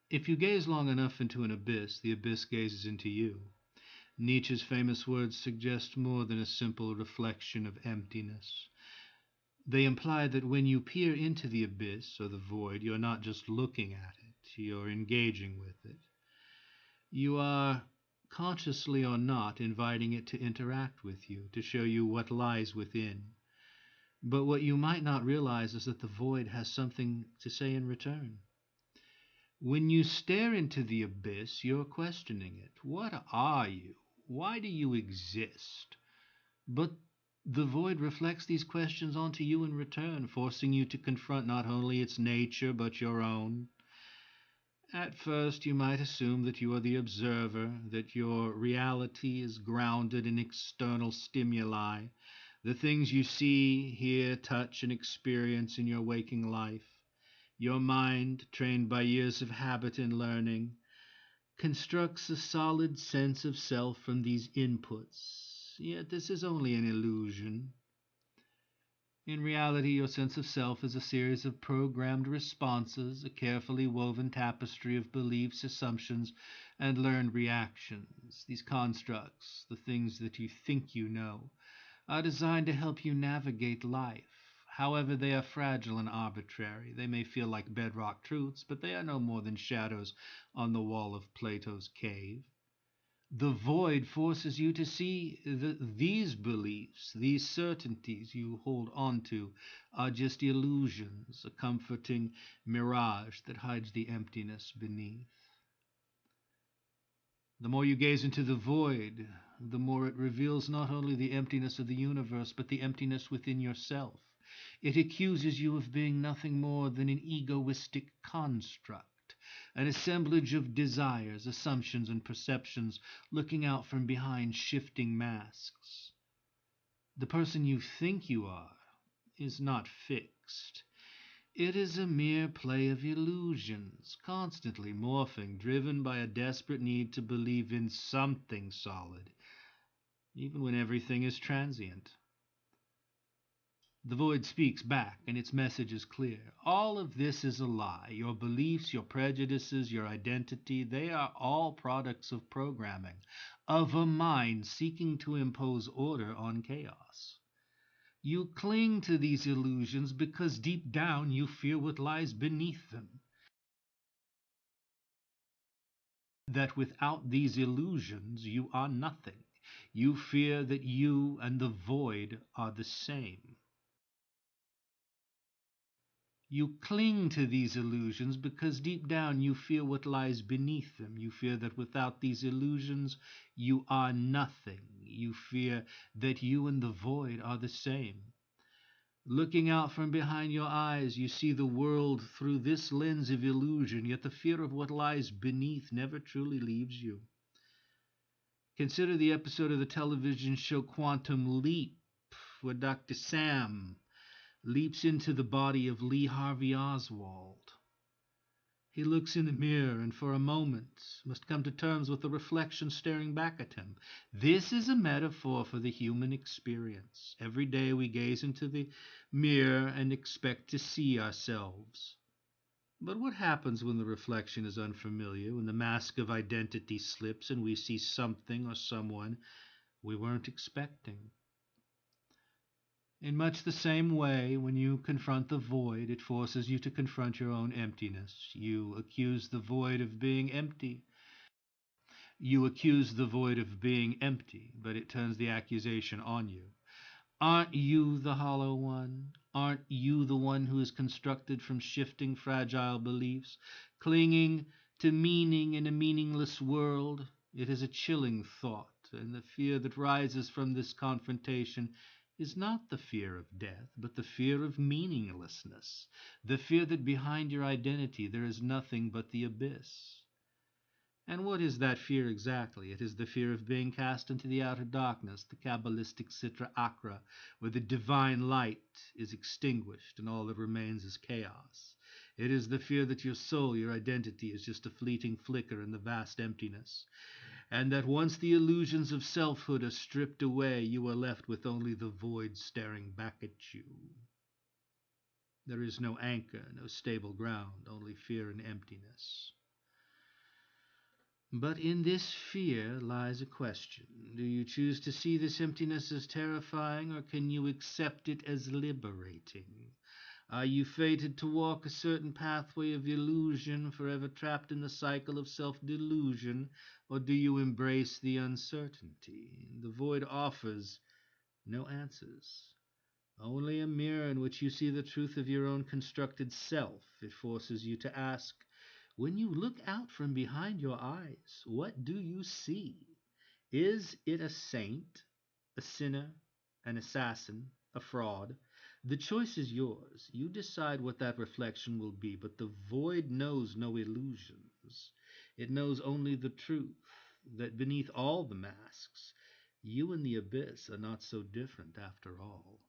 If you gaze long enough into an abyss, the abyss gazes into you. Nietzsche's famous words suggest more than a simple reflection of emptiness. They imply that when you peer into the abyss or the void, you're not just looking at it, you're engaging with it. You are, consciously or not, inviting it to interact with you, to show you what lies within. But what you might not realize is that the void has something to say in return. When you stare into the abyss, you're questioning it. What are you? Why do you exist? But the void reflects these questions onto you in return, forcing you to confront not only its nature, but your own. At first, you might assume that you are the observer, that your reality is grounded in external stimuli, the things you see, hear, touch, and experience in your waking life. Your mind, trained by years of habit and learning, constructs a solid sense of self from these inputs. Yet this is only an illusion. In reality, your sense of self is a series of programmed responses, a carefully woven tapestry of beliefs, assumptions, and learned reactions. These constructs, the things that you think you know, are designed to help you navigate life. However, they are fragile and arbitrary. They may feel like bedrock truths, but they are no more than shadows on the wall of Plato's cave. The void forces you to see that these beliefs, these certainties you hold on to, are just illusions, a comforting mirage that hides the emptiness beneath. The more you gaze into the void, the more it reveals not only the emptiness of the universe, but the emptiness within yourself. It accuses you of being nothing more than an egoistic construct, an assemblage of desires, assumptions, and perceptions looking out from behind shifting masks. The person you think you are is not fixed. It is a mere play of illusions, constantly morphing, driven by a desperate need to believe in something solid, even when everything is transient. The void speaks back, and its message is clear. All of this is a lie. Your beliefs, your prejudices, your identity, they are all products of programming, of a mind seeking to impose order on chaos. You cling to these illusions because deep down you fear what lies beneath them. That without these illusions you are nothing. You fear that you and the void are the same. You cling to these illusions because deep down you fear what lies beneath them. You fear that without these illusions you are nothing. You fear that you and the void are the same. Looking out from behind your eyes, you see the world through this lens of illusion, yet the fear of what lies beneath never truly leaves you. Consider the episode of the television show Quantum Leap, where Dr. Sam leaps into the body of Lee Harvey Oswald. He looks in the mirror and for a moment must come to terms with the reflection staring back at him. This is a metaphor for the human experience. Every day we gaze into the mirror and expect to see ourselves. But what happens when the reflection is unfamiliar, when the mask of identity slips and we see something or someone we weren't expecting? In much the same way, when you confront the void, it forces you to confront your own emptiness. You accuse the void of being empty. You accuse the void of being empty, but it turns the accusation on you. Aren't you the hollow one? Aren't you the one who is constructed from shifting, fragile beliefs, clinging to meaning in a meaningless world? It is a chilling thought, and the fear that rises from this confrontation is not the fear of death, but the fear of meaninglessness, the fear that behind your identity there is nothing but the abyss. And what is that fear exactly? It is the fear of being cast into the outer darkness, the Kabbalistic Sitra Achra, where the divine light is extinguished and all that remains is chaos. It is the fear that your soul, your identity, is just a fleeting flicker in the vast emptiness, and that once the illusions of selfhood are stripped away, you are left with only the void staring back at you. There is no anchor, no stable ground, only fear and emptiness. But in this fear lies a question. Do you choose to see this emptiness as terrifying, or can you accept it as liberating? Are you fated to walk a certain pathway of illusion, forever trapped in the cycle of self-delusion, or do you embrace the uncertainty? The void offers no answers, only a mirror in which you see the truth of your own constructed self. It forces you to ask, when you look out from behind your eyes, what do you see? Is it a saint, a sinner, an assassin, a fraud? The choice is yours. You decide what that reflection will be, but the void knows no illusions. It knows only the truth, that beneath all the masks, you and the abyss are not so different after all.